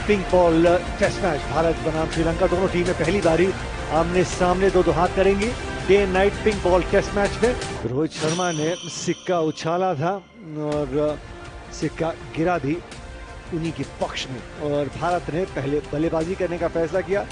Pink ball test match Bharat बनाम श्रीलंका, दोनों टीमें पहली बारी आमने सामने दो हाथ करेंगी day and night pink ball test match में। रोहित शर्मा ने सिक्का उछाला था और सिक्का गिरा भी उन्हीं के पक्ष में और भारत ने पहले बल्लेबाजी करने का फैसला किया।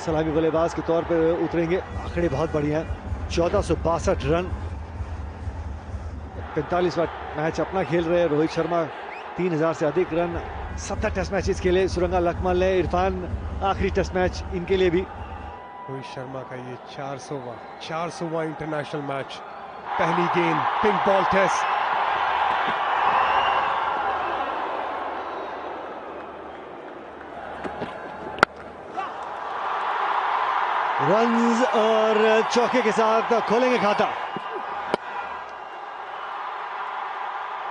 सलामी बल्लेबाज के तौर पर उतरेंगे। आंकड़े बहुत बढ़िया हैं, 1462 रन, 45वां मैच अपना खेल रहे हैं रोहित शर्मा, 3000 से अधिक रन 70 टेस्ट मैचेस के लिए। सुरंगा लकमल ने, इरफान आखिरी टेस्ट मैच इनके लिए भी। रोहित शर्मा का ये 400वां इंटरनेशनल मैच, पहली गेंद पिंक बॉल टेस्ट। रन्स और चौके के साथ खोलेंगे खाता।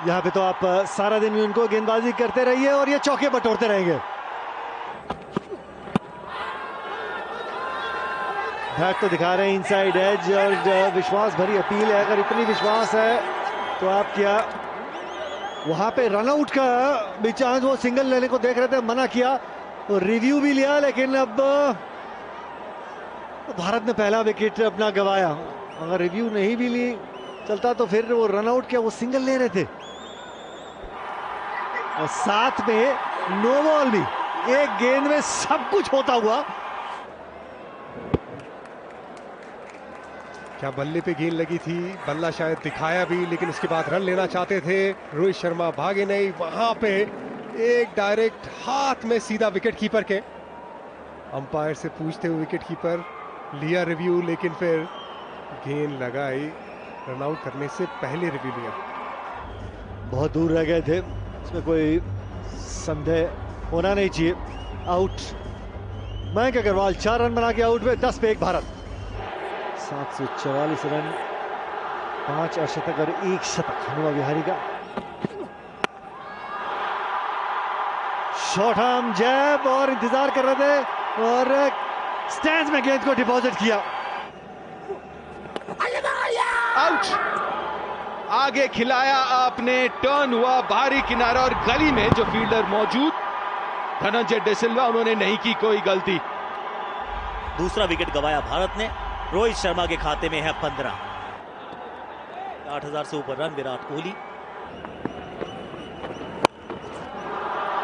यहाँ पे तो आप सारा दिन भी उनको गेंदबाजी करते रहिए और ये चौके बटोरते रहेंगे। बैट तो दिखा रहे हैं इनसाइड एज और विश्वास भरी अपील है। अगर इतनी विश्वास है तो आप क्या वहां पे रनआउट का भी चांस, वो सिंगल लेने को देख रहे थे, मना किया तो रिव्यू भी लिया, लेकिन अब भारत ने पहला विकेट अपना गंवाया। अगर रिव्यू नहीं भी ली चलता तो फिर वो रनआउट क्या, वो सिंगल ले रहे थे और साथ में नो बॉल भी। एक गेंद में सब कुछ होता हुआ। क्या बल्ले पे गेंद लगी थी, बल्ला शायद दिखाया भी, लेकिन उसके बाद रन लेना चाहते थे। रोहित शर्मा भागे नहीं, वहां पे एक डायरेक्ट हाथ में सीधा विकेट कीपर के। अंपायर से पूछते हुए विकेट कीपर लिया रिव्यू, लेकिन फिर गेंद लगाई, रनआउट करने से पहले रिव्यू लिया। बहुत दूर रह गए थे, इसमें कोई संदेह होना नहीं चाहिए। आउट मयंक अग्रवाल 4 रन बना के आउट हुए। 10 पे 1 भारत। 744 रन, 5 अर्धशतक और 1 शतक हनुमा विहारी का। शॉर्ट आर्म जैब और इंतजार कर रहे थे और स्टैंड्स में गेंद को डिपॉजिट किया। आउट। आगे खिलाया आपने, टर्न हुआ, बाहरी किनारा और गली में जो फील्डर मौजूद धनंजय डिसिल्वा, उन्होंने नहीं की कोई गलती। दूसरा विकेट गंवाया भारत ने। रोहित शर्मा के खाते में है 15। 8000 से ऊपर रन विराट कोहली।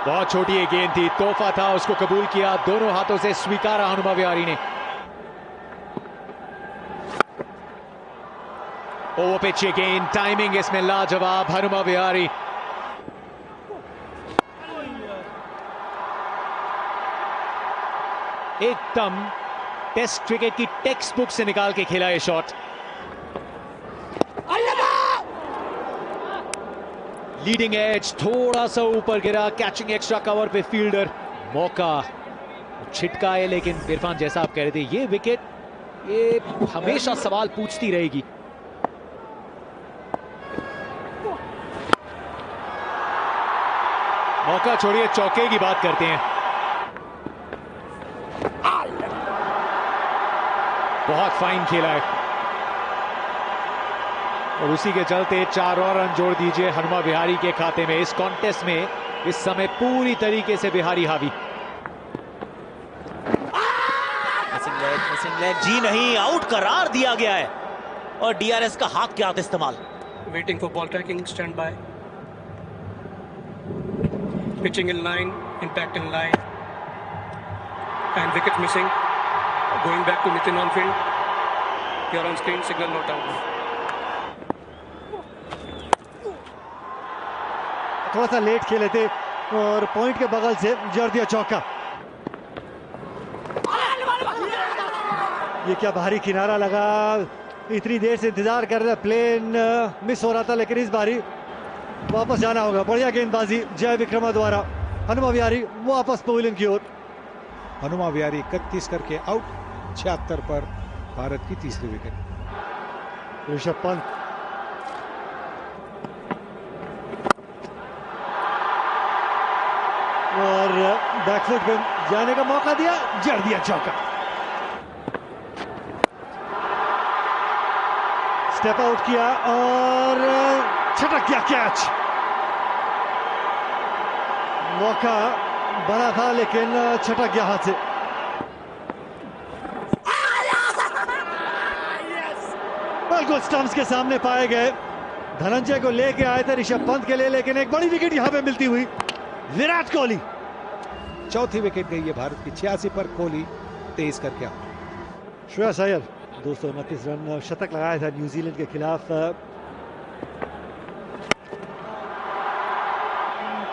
बहुत छोटी ये गेंद थी, तोहफा था, उसको कबूल किया, दोनों हाथों से स्वीकारा हनुमा विहारी ने। ओवर पिच ये गेंद, टाइमिंग इसमें लाजवाब, हनुमा विहारी। एकदम टेस्ट क्रिकेट की टेक्स्ट बुक से निकाल के खेला ये शॉट। लीडिंग एज थोड़ा सा ऊपर गिरा, कैचिंग एक्स्ट्रा कवर पे फील्डर, मौका छिटका है, लेकिन इरफान जैसा आप कह रहे थे, ये विकेट ये हमेशा सवाल पूछती रहेगी। मौका छोड़िए, चौके की बात करते हैं। बहुत फाइन खेला है और उसी के चलते 4 और रन जोड़ दीजिए हनुमा विहारी के खाते में। इस कॉन्टेस्ट में इस समय पूरी तरीके से बिहारी हावी। मिसिंग लेग जी नहीं, आउट करार दिया गया है और डीआरएस का हाथ के हाथ इस्तेमाल। Waiting for ball tracking, stand by, pitching in line, impact in line and wicket missing. Going back to Nitin on field. Here on screen, signal not out. थोड़ा सा लेट खेले थे और पॉइंट के बगल से जड़ दिया चौका। ये क्या भारी किनारा लगा, इतनी देर से इंतजार कर रहे, प्लेन मिस हो रहा था, लेकिन इस बारी वापस जाना होगा। बढ़िया गेंदबाजी जय विक्रमा द्वारा। हनुमा विहारी वापस बॉलिंग की ओर। हनुमा विहारी 31 करके आउट। 76 पर भारत की तीसरी विकेट। ऋषभ पंत और बैकफुट पे जाने का मौका दिया, जड़ दिया चौका। स्टेप आउट किया और छटक गया कैच। मौका बड़ा था लेकिन छटक गया हाथ से। बिल्कुल स्टंप्स के सामने पाए गए। धनंजय को लेके आए थे ऋषभ पंत के लिए, लेकिन एक बड़ी विकेट यहां पे मिलती हुई विराट कोहली। चौथी विकेट गई है भारत की 86 पर, कोहली 23 करके आउट। श्रेयस अय्यर 229 रन शतक लगाया था न्यूजीलैंड के खिलाफ।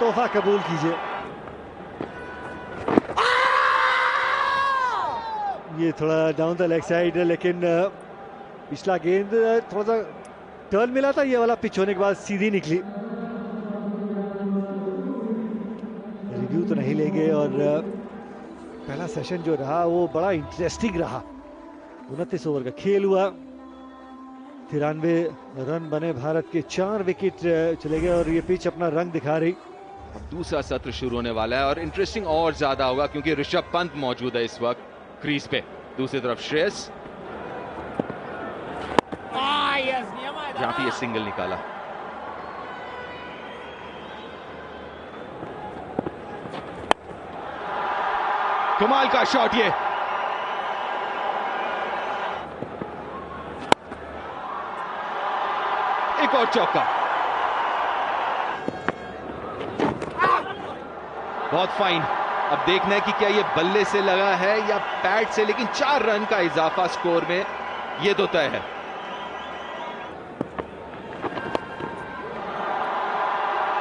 तोहफा कबूल कीजिए। ये थोड़ा डाउन द लेग साइड, लेकिन पिछला गेंद थोड़ा सा टर्न मिला था, ये वाला पिच होने के बाद सीधी निकली। रिव्यू तो नहीं लेंगे। और पहला सेशन जो रहा वो बड़ा इंटरेस्टिंग रहा। 29 ओवर का खेल हुआ, 93 रन बने भारत के, 4 विकेट चले गए और ये पिच अपना रंग दिखा रही। अब दूसरा सत्र शुरू होने वाला है और इंटरेस्टिंग और ज्यादा होगा क्योंकि ऋषभ पंत मौजूद है इस वक्त क्रीज पे। दूसरी तरफ श्रेयस, जहां पे ये सिंगल निकाला। कमाल का शॉट ये। एक और चौका, बहुत फाइन। अब देखना है कि क्या ये बल्ले से लगा है या पैड से, लेकिन 4 रन का इजाफा स्कोर में ये तो तय है।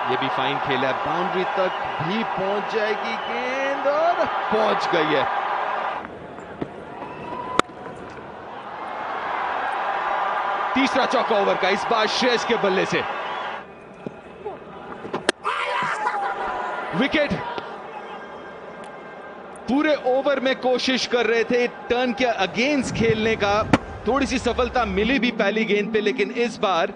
ये भी फाइन खेला है, बाउंड्री तक भी पहुंच जाएगी गेंद और पहुंच गई है। तीसरा चौका ओवर का, इस बार श्रेयस के बल्ले से। विकेट। पूरे ओवर में कोशिश कर रहे थे टर्न के अगेंस्ट खेलने का, थोड़ी सी सफलता मिली भी पहली गेंद पे, लेकिन इस बार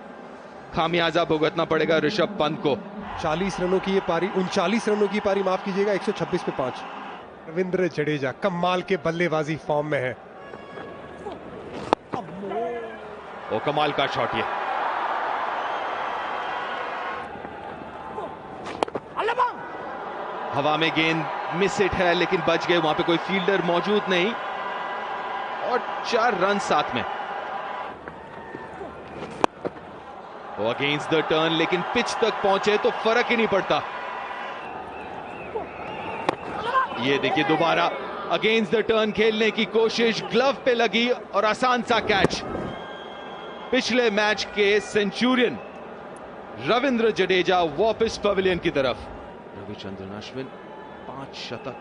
खामियाजा भुगतना पड़ेगा ऋषभ पंत को। 40 रनों की ये पारी, 39 रनों की पारी माफ कीजिएगा, 126 पे 5। रविंद्र जडेजा कमाल के बल्लेबाजी फॉर्म में है। ओ कमाल का शॉट ये। हवा में गेंद मिस हिट है लेकिन बच गए, वहां पे कोई फील्डर मौजूद नहीं और 4 रन साथ में। वो अगेंस्ट द टर्न, लेकिन पिच तक पहुंचे तो फर्क ही नहीं पड़ता। ये देखिए दोबारा अगेंस्ट द टर्न खेलने की कोशिश, ग्लव पे लगी और आसान सा कैच। पिछले मैच के सेंचुरियन रविंद्र जडेजा वापस पवेलियन की तरफ। रविचंद्रन अश्विन 5 शतक,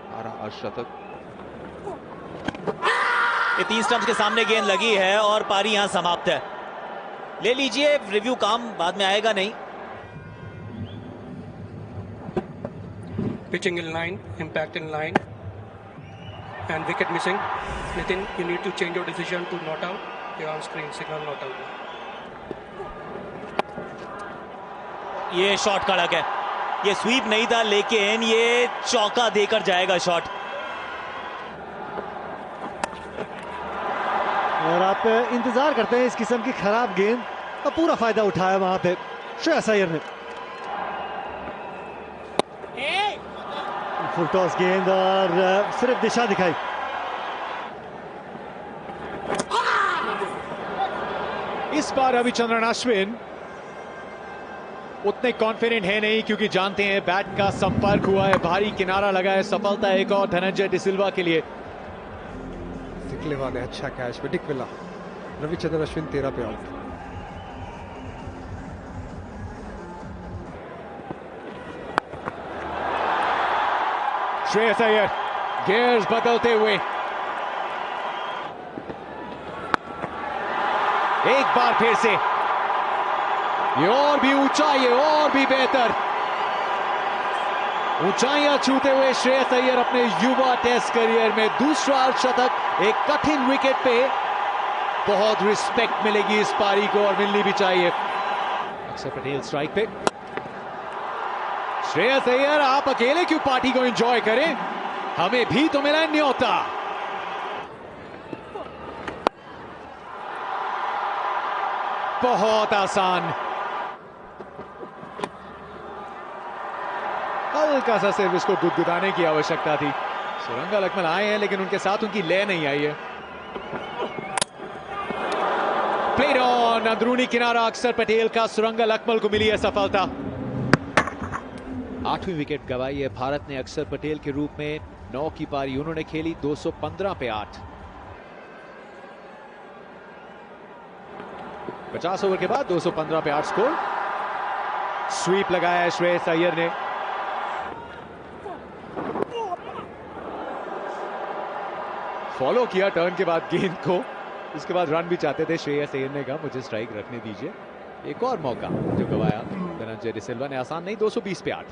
12 अर्धशतक। ये 3 स्टंप्स के सामने गेंद लगी है और पारी यहां समाप्त है। ले लीजिए, रिव्यू काम बाद में आएगा नहीं। Pitching in line, impact in line, and wicket missing. Nitin, you need to change your decision to not out. You're on screen, signal not out. ये शॉट कड़क है, ये स्वीप नहीं था लेकिन ये चौका देकर जाएगा शॉट। और आप इंतजार करते हैं इस किस्म की खराब गेंद का पूरा फायदा उठाया वहां पे श्रेयस अय्यर ने। फुल टॉस गेंद और सिर्फ दिशा दिखाई। इस बार रविचंद्रन अश्विन उतने कॉन्फिडेंट है नहीं क्योंकि जानते हैं बैट का संपर्क हुआ है, भारी किनारा लगा है। सफलता एक और धनंजय डिसिल्वा के लिए। डिक्लेवा ने अच्छा कैच पे डिक्विला। रविचंद्रन अश्विन 13 पे आउट। श्रेयस अय्यर गियर्स बदलते हुए एक बार फिर से ये और भी ऊंचा, ये और भी बेहतर ऊंचाइयां छूते हुए श्रेयस अय्यर अपने युवा टेस्ट करियर में दूसरा अर्धशतक। एक कठिन विकेट पे बहुत रिस्पेक्ट मिलेगी इस पारी को और मिलनी भी चाहिए। अक्षर पटेल स्ट्राइक पे। श्रेयस अय्यर आप अकेले क्यों पार्टी को एंजॉय करें, हमें भी तो मिला न्योता। बहुत आसान, हल्का सा सिर्फ इसको गुदगुदाने की आवश्यकता थी। सुरंगा लक्ष्मण आए हैं लेकिन उनके साथ उनकी लय नहीं आई है। प्लेड ऑन, अंदरूनी किनारा अक्षर पटेल का, सुरंगा लक्ष्मण को मिली है सफलता। 8वीं विकेट गंवाई है भारत ने अक्षर पटेल के रूप में। 9 की पारी उन्होंने खेली, 215 पे 8। 50 ओवर के बाद 215 पे 8 स्कोर। स्वीप लगाया है श्रेयस अय्यर ने। फॉलो किया टर्न के बाद गेंद को, उसके बाद रन भी चाहते थे श्रेयस अय्यर ने कहा मुझे स्ट्राइक रखने दीजिए। एक और मौका जो गंवाया धनंजय डिसिल्वा ने, आसान नहीं। 220 पे 8।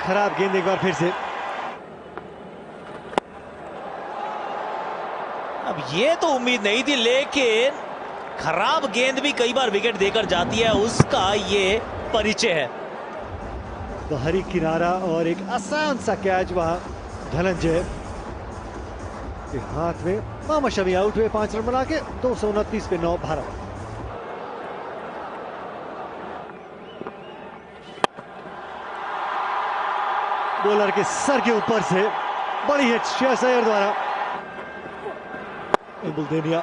खराब गेंद एक बार फिर से। अब ये तो उम्मीद नहीं थी, लेकिन खराब गेंद भी कई बार विकेट देकर जाती है, उसका ये परिचय है। बाहरी किनारा और एक आसान सा कैच वहां धनंजय के हाथ में। मोहम्मद शमी आउट हुए 5 रन बना के। 229 पे 9 भारत। बॉलर के सर के ऊपर से बड़ी हिट श्रेयस अय्यर द्वारा। बुल्देनिया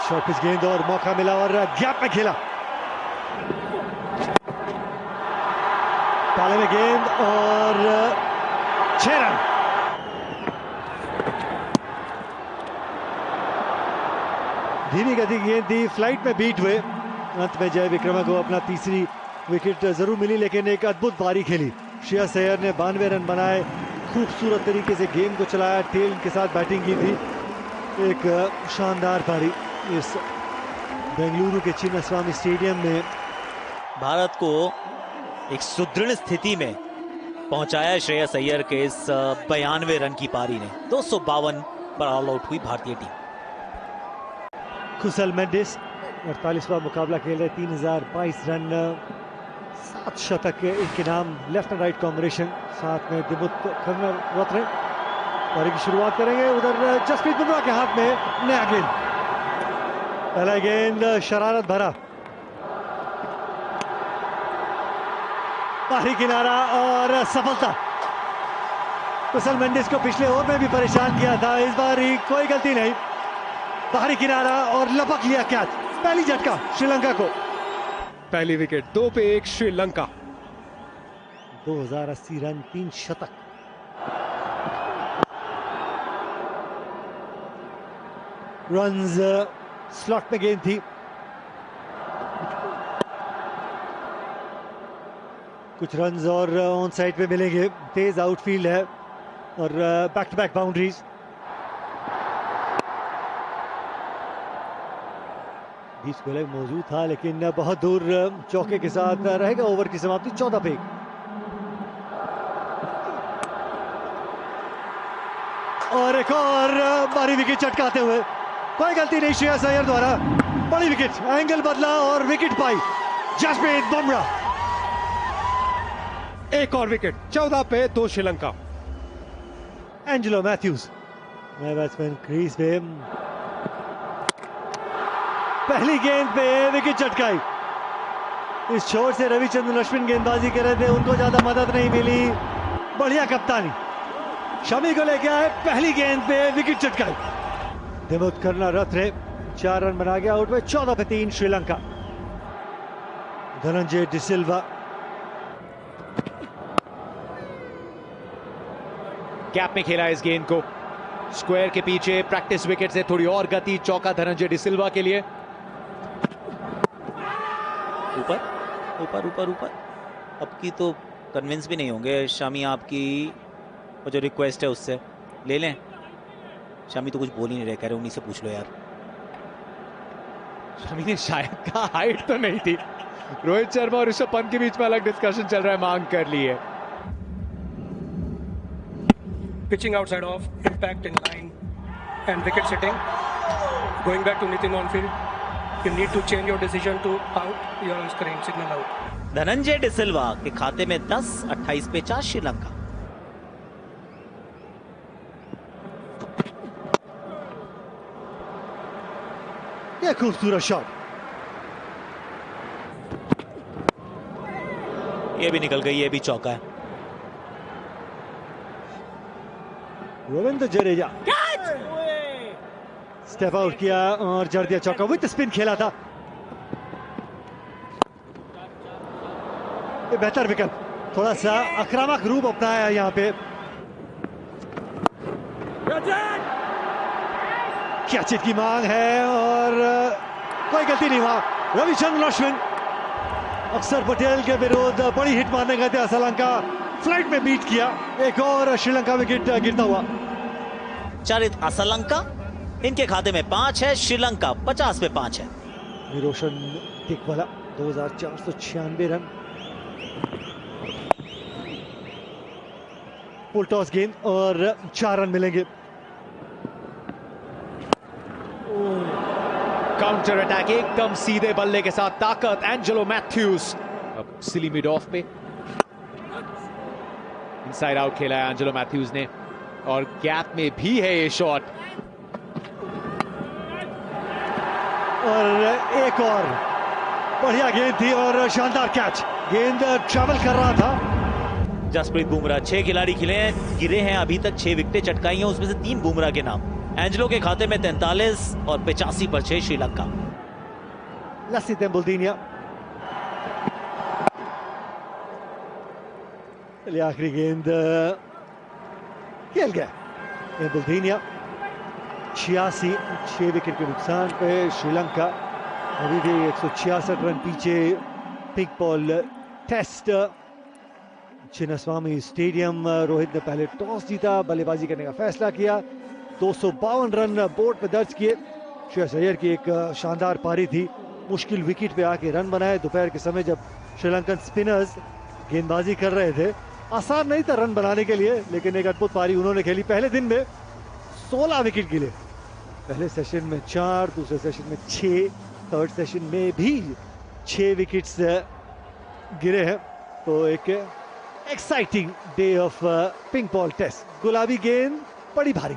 शॉर्ट पिच गेंद और मौका मिला और गैप में खेला। पाले में गेंद और 6 रन। धीमी गति गेंद थी, फ्लाइट में बीट हुए। अंत में जय विक्रम को अपना तीसरी विकेट जरूर मिली, लेकिन एक अद्भुत पारी खेली। श्रेयस अय्यर ने 92 रन बनाए, खूबसूरत तरीके से गेम को चलाया, टेल के साथ बैटिंग की थी। एक शानदार पारी इस बेंगलुरु के चिन्नास्वामी स्टेडियम में। भारत को एक सुदृढ़ स्थिति में पहुंचाया श्रेयस अय्यर के इस 92 रन की पारी ने। 252 पर ऑल आउट हुई भारतीय टीम। खुसल मेंडिस 48वां मुकाबला खेल रहे, 3022 रन, 7 शतक इनके नाम। लेफ्ट एंड राइट कॉम्बिनेशन, साथ में दिमुत रत्ने। पारी की शुरुआत करेंगे। उधर जसप्रीत बुमराह के हाथ में नया गेंद। पहला गेंद शरारत भरा, बाहरी किनारा और सफलता। कुशल मेंडिस को पिछले ओवर में भी परेशान किया था, इस बार ही कोई गलती नहीं। बाहरी किनारा और लपक लिया कैच। पहली झटका श्रीलंका को। पहली विकेट। 2 पे 1 श्रीलंका। 2080 रन, 3 शतक। रन्स स्लॉट में गेंद थी। कुछ रन्स और ऑन साइड पे मिलेंगे। तेज आउटफील्ड है और बैक टू बैक बाउंड्रीज। बीच बॉलर मौजूद था, लेकिन बहुत दूर चौके के साथ रहेगा। ओवर की समाप्ति 14 पे 1। और एक और बारी विकेट चटकाते हुए। कोई गलती नहीं श्रेयस अय्यर द्वारा। बड़ी विकेट, एंगल बदला और विकेट पाई जसप्रीत बुमराह। एक और विकेट। 14 पे 2 श्रीलंका। एंजेलो मैथ्यूज नया बैट्समैन क्रीज पे। पहली गेंद पे विकेट चटकाई। इस छोर से रविचंद्रन अश्विन गेंदबाजी कर रहे थे, उनको ज्यादा मदद नहीं मिली। बढ़िया कप्तानी, शमी को लेके आए, पहली गेंद पे विकेट चटकाई। दिमुत करना रत्ने 4 रन बना गया, आउट में। 14 पे 3 श्रीलंका। धनंजय डिसिल्वा गैप में खेला इस गेंद को, स्क्वायर के पीछे। प्रैक्टिस विकेट से थोड़ी और गति। चौका धनंजय डिसिल्वा के लिए। ऊपर ऊपर ऊपर ऊपर। अब की तो कन्विंस भी नहीं होंगे शामी, आपकी वो जो रिक्वेस्ट है उससे ले लें। शामी तो कुछ बोल ही नहीं रहे, कह रहे उन्हीं से पूछ लो यार। शमी ने शायद कहा हाइट तो नहीं थी। रोहित शर्मा और ऋषभ पंत के बीच में अलग डिस्कशन चल रहा है, मांग कर ली है। Pitching outside off, impact in line, and wicket sitting. Going back to Nitin on field. You need to change your decision to out. You're on screen, signal out. Dhananjay de Silva के खाते में 10-28 पे 4 श्रीलंका। यह खूबसूरत शॉट, ये भी निकल गई, ये भी चौका है। रविंद्र जडेजा स्टेप आउट किया और जड़ दिया चौका, विद स्पिन खेला था। ये बेहतर विकल्प, थोड़ा सा आक्रामक रूप अपनाया यहाँ पे। कैच की मांग है और कोई गलती नहीं वहां। रविचंद्रन अश्विन अक्षर पटेल के विरुद्ध बड़ी हिट मारने गए थे श्रीलंका, फ्लाइट में बीट किया। एक और श्रीलंका विकेट गिरता हुआ। चारित असलंका, इनके खाते में 5 है, श्रीलंका 50 पे 5 है। निरोशन टिकवाला 2496 रन। फुल टॉस गेंद और 4 रन मिलेंगे। काउंटर अटैक एकदम सीधे बल्ले के साथ ताकत, एंजेलो मैथ्यूज। अब सिली मिड ऑफ पे इनसाइड आउट खेला है एंजेलो मैथ्यूज ने, और गैप में भी है ये शॉट। और एक और बढ़िया गेंद थी और शानदार कैच। गेंद ट्रैवल कर रहा था। जसप्रीत बुमराह 6 खिलाड़ी गिरे हैं अभी तक, 6 विकेटें चटकाई हैं, उसमें से 3 बुमराह के नाम। एंजेलो के खाते में 43 और 85 पर 6 श्रीलंका। लस्सी तेम्बुल्दीनिया आखिरी गेंद खेल गया। तेम्बुल्दीनिया 86, 6 विकेट के नुकसान पे श्रीलंका अभी भी 166 रन पीछे। Pink ball test Chinnaswamy stadium. Rohit ने पहले टॉस जीता, बल्लेबाजी करने का फैसला किया। 252 रन बोर्ड पे दर्ज किए। श्रेयस अय्यर की एक शानदार पारी थी, मुश्किल विकेट पे आके रन बनाए। दोपहर के समय जब श्रीलंकन स्पिनर्स गेंदबाजी कर रहे थे, आसान नहीं था रन बनाने के लिए, लेकिन एक अद्भुत पारी उन्होंने खेली। पहले दिन में 16 विकेट गिरे। पहले सेशन में 4, दूसरे सेशन में 6, थर्ड सेशन में भी 6 विकेट्स गिरे हैं। तो एक exciting day of pink ball test. गुलाबी गेंद बड़ी भारी।